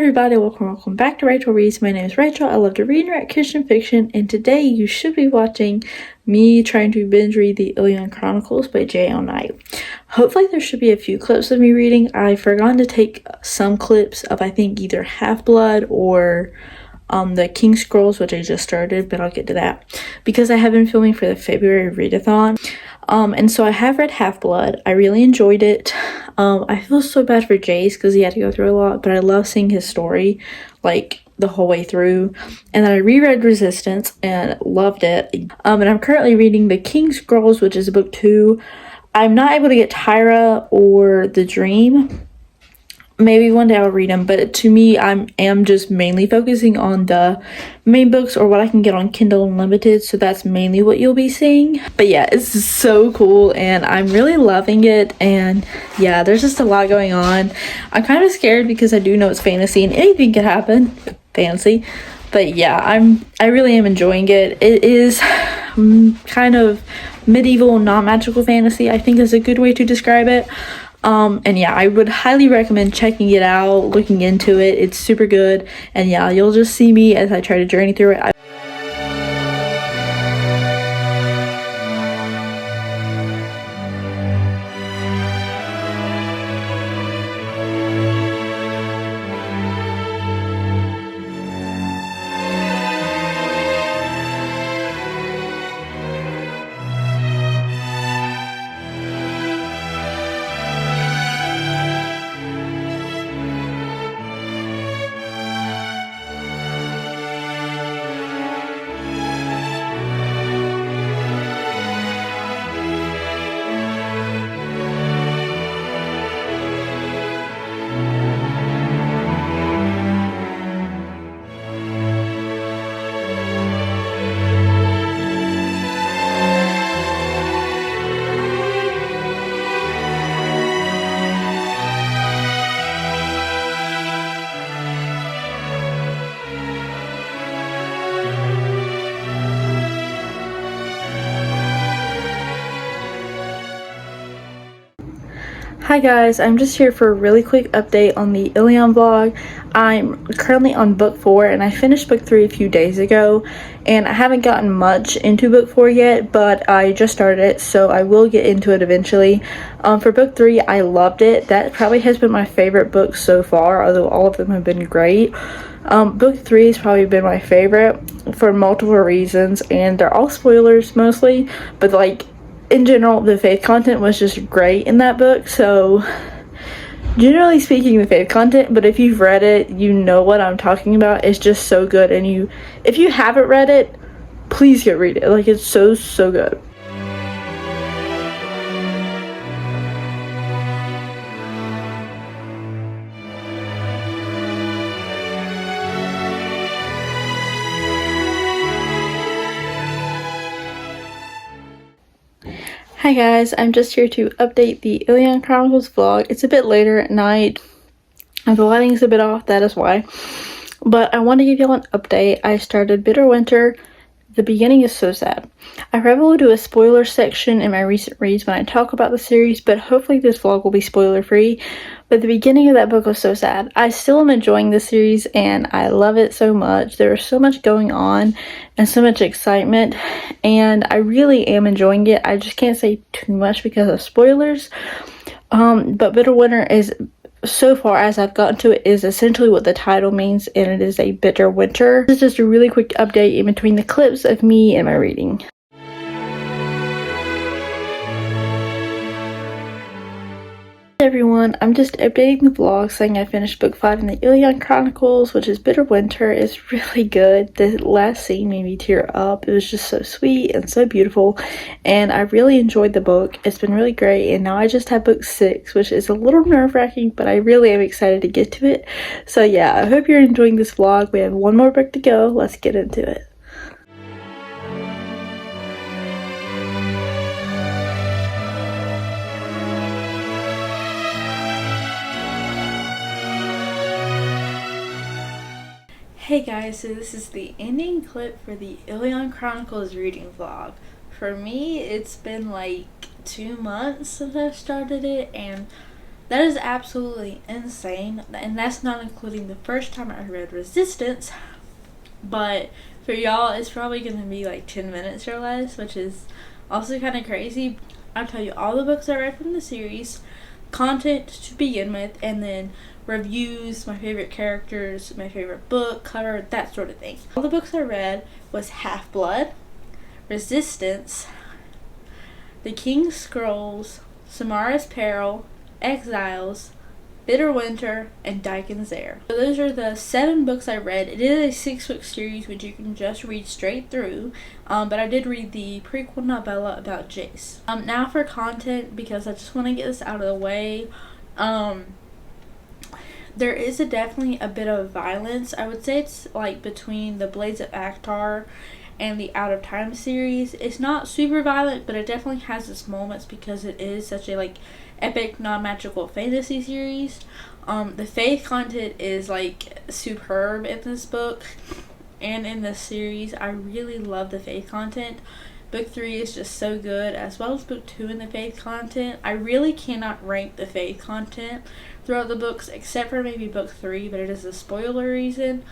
everybody, welcome back to Rachel Reads. My name is Rachel. I love to read and write Christian fiction, and today you should be watching me trying to binge read the Ilyon Chronicles by Jaye L Knight. Hopefully there should be a few clips of me reading. I forgot to take some clips of I think either Half-Blood or the King Scrolls, which I just started, but I'll get to that because I have been filming for the February readathon. And so I have read Half-Blood. I really enjoyed it. I feel so bad for Jace because he had to go through a lot, but I love seeing his story like the whole way through. And then I reread Resistance and loved it. And I'm currently reading the King Scrolls, which is book 2. I'm not able to get Tyra or The Dream. Maybe one day I'll read them, but to me, I am just mainly focusing on the main books or what I can get on Kindle Unlimited, so that's mainly what you'll be seeing. But yeah, it's so cool, and I'm really loving it, and yeah, there's just a lot going on. I'm kind of scared because I do know it's fantasy, and anything can happen. Fancy. But yeah, I really am enjoying it. It is kind of medieval, non-magical fantasy, I think is a good way to describe it. And yeah, I would highly recommend checking it out, looking into it. It's super good. And yeah, you'll just see me as I try to journey through it. Hi guys, I'm just here for a really quick update on the Ilyon vlog. I'm currently on book 4 and I finished book 3 a few days ago, and I haven't gotten much into book 4 yet, but I just started it, so I will get into it eventually. For book 3, I loved it. That probably has been my favorite book so far, although all of them have been great. Book 3 has probably been my favorite for multiple reasons, and they're all spoilers mostly, but like in general, the faith content was just great in that book. So generally speaking, the faith content, but if you've read it, you know what I'm talking about. It's just so good, and if you haven't read it, please go read it. Like, it's so good. Hi guys, I'm just here to update the Ilyon Chronicles vlog. It's a bit later at night, and the lighting's a bit off, that is why. But I want to give y'all an update. I started Bitter Winter. The beginning is so sad. I probably will do a spoiler section in my recent reads when I talk about the series, but hopefully this vlog will be spoiler free. But the beginning of that book was so sad. I still am enjoying the series and I love it so much. There is so much going on and so much excitement, and I really am enjoying it. I just can't say too much because of spoilers. But Bitter Winter is, so far as I've gotten to it, is essentially what the title means, and it is a bitter winter. This is just a really quick update in between the clips of me and my reading. Hey everyone, I'm just updating the vlog saying I finished book 5 in the Ilyon Chronicles, which is Bitter Winter. It's really good. The last scene made me tear up. It was just so sweet and so beautiful, and I really enjoyed the book. It's been really great, and now I just have book 6, which is a little nerve-wracking, but I really am excited to get to it. So yeah, I hope you're enjoying this vlog. We have one more book to go. Let's get into it. Hey guys, so this is the ending clip for the Ilyon Chronicles Reading vlog. For me, it's been like 2 months since I started it, and That is absolutely insane, and that's not including the first time I read Resistance. But for y'all, it's probably going to be like 10 minutes or less, which is also kind of crazy. I'll tell you all the books I read from the series, content to begin with, and then reviews, my favorite characters, my favorite book, cover, that sort of thing. All the books I read was Half-Blood, Resistance, The King's Scrolls, Samara's Peril, Exiles, Bitter Winter, and Dyken's Heir. So those are the 7 books I read. It is a 6-book series which you can just read straight through, but I did read the prequel novella about Jace. Now for content, because I just want to get this out of the way. There is definitely a bit of violence. I would say it's like between the Blades of Akhtar and the Out of Time series. It's not super violent, but it definitely has its moments because it is such a like epic non-magical fantasy series. The faith content is like superb in this book and in this series. I really love the faith content. Book 3 is just so good, as well as book 2 in the faith content. I really cannot rank the faith content throughout the books, except for maybe book 3, but it is a spoiler reason.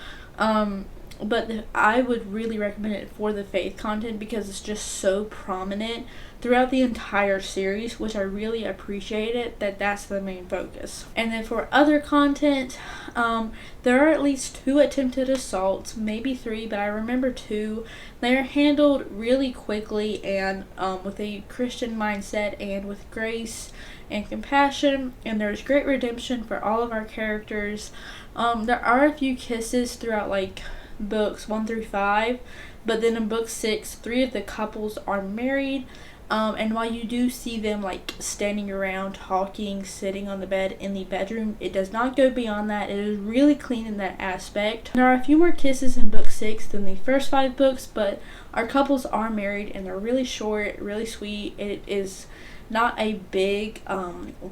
But I would really recommend it for the faith content because it's just so prominent throughout the entire series, which I really appreciate it, that's the main focus. And then for other content, there are at least 2 attempted assaults, maybe 3, but I remember 2. They're handled really quickly and with a Christian mindset and with grace and compassion, and there's great redemption for all of our characters. There are a few kisses throughout like books 1 through 5, but then in book 6, 3 of the couples are married. And while you do see them like standing around, talking, sitting on the bed in the bedroom, it does not go beyond that. It is really clean in that aspect. There are a few more kisses in book 6 than the first 5 books, but our couples are married and they're really short, really sweet. It is not a big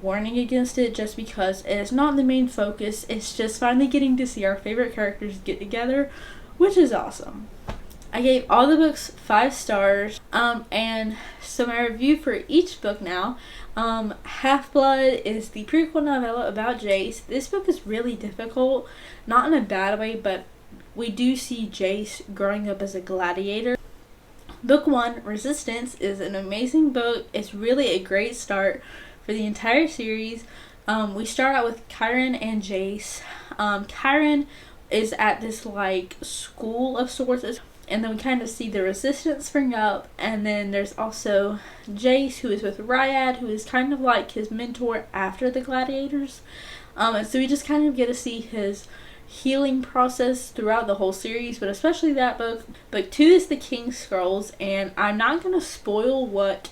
warning against it just because it is not the main focus. It's just finally getting to see our favorite characters get together, which is awesome. I gave all the books 5 stars, and so my review for each book now. Half-Blood is the prequel novella about Jace. This book is really difficult, not in a bad way, but we do see Jace growing up as a gladiator. Book 1, Resistance, is an amazing book. It's really a great start for the entire series. We start out with Chiron and Jace. Chiron is at this like school of sorts, and then we kind of see the resistance spring up, and then there's also Jace, who is with Ryad, who is kind of like his mentor after the gladiators. And so we just kind of get to see his healing process throughout the whole series, but especially that book. Book 2 is The King's Scrolls, and I'm not going to spoil what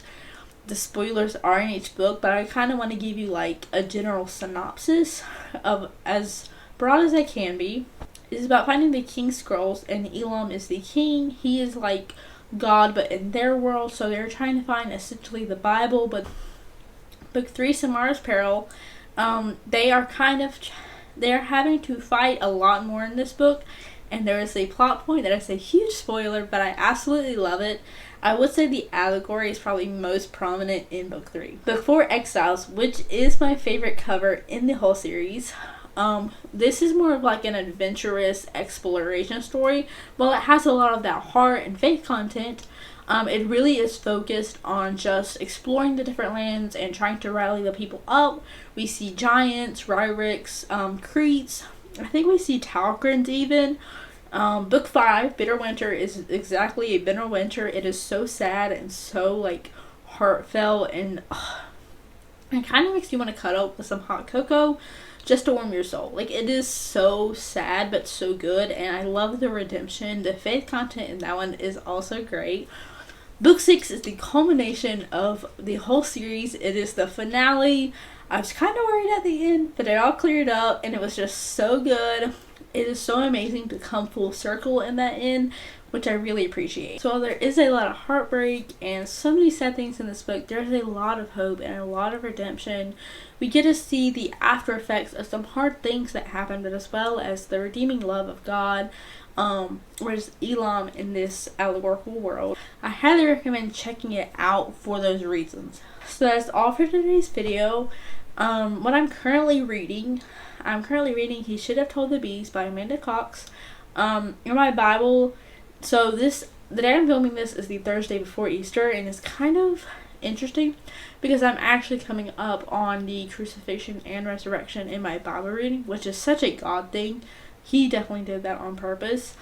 the spoilers are in each book, but I kind of want to give you like a general synopsis of as broad as I can be. It's about finding the King's Scrolls, and Ilyon is the king. He is like God, but in their world, so they're trying to find essentially the Bible. But book 3, Samara's Peril, they're having to fight a lot more in this book, and there is a plot point that is a huge spoiler, but I absolutely love it. I would say the allegory is probably most prominent in book 3. Book 4, Exiles, which is my favorite cover in the whole series. This is more of like an adventurous exploration story. While it has a lot of that heart and faith content, it really is focused on just exploring the different lands and trying to rally the people up. We see giants, Ryriks, Creets. I think we see Talcrins even. Book 5, Bitter Winter, is exactly a bitter winter. It is so sad and so like heartfelt, and it kind of makes you want to cuddle with some hot cocoa just to warm your soul. Like, it is so sad but so good, and I love the redemption. The faith content in that one is also great. Book 6 is the culmination of the whole series. It is the finale. I was kind of worried at the end, but it all cleared up, and it was just so good. It is so amazing to come full circle in that end, which I really appreciate. So while there is a lot of heartbreak and so many sad things in this book, there's a lot of hope and a lot of redemption. We get to see the after effects of some hard things that happened, but as well as the redeeming love of God, whereas Ilyon in this allegorical world. I highly recommend checking it out for those reasons. So that's all for today's video. What I'm currently reading, He Should Have Told the Bees by Amanda Cox. In my Bible, the day I'm filming this is the Thursday before Easter, and it's kind of interesting because I'm actually coming up on the crucifixion and resurrection in my Bible reading, which is such a God thing. He definitely did that on purpose.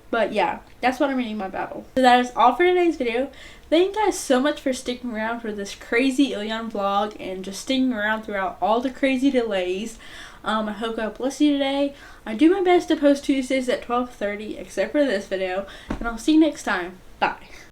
But yeah, that's what I'm reading in my Bible. So that is all for today's video. Thank you guys so much for sticking around for this crazy Ilyon vlog and just sticking around throughout all the crazy delays. I hope God bless you today. I do my best to post Tuesdays at 12:30, except for this video. And I'll see you next time. Bye.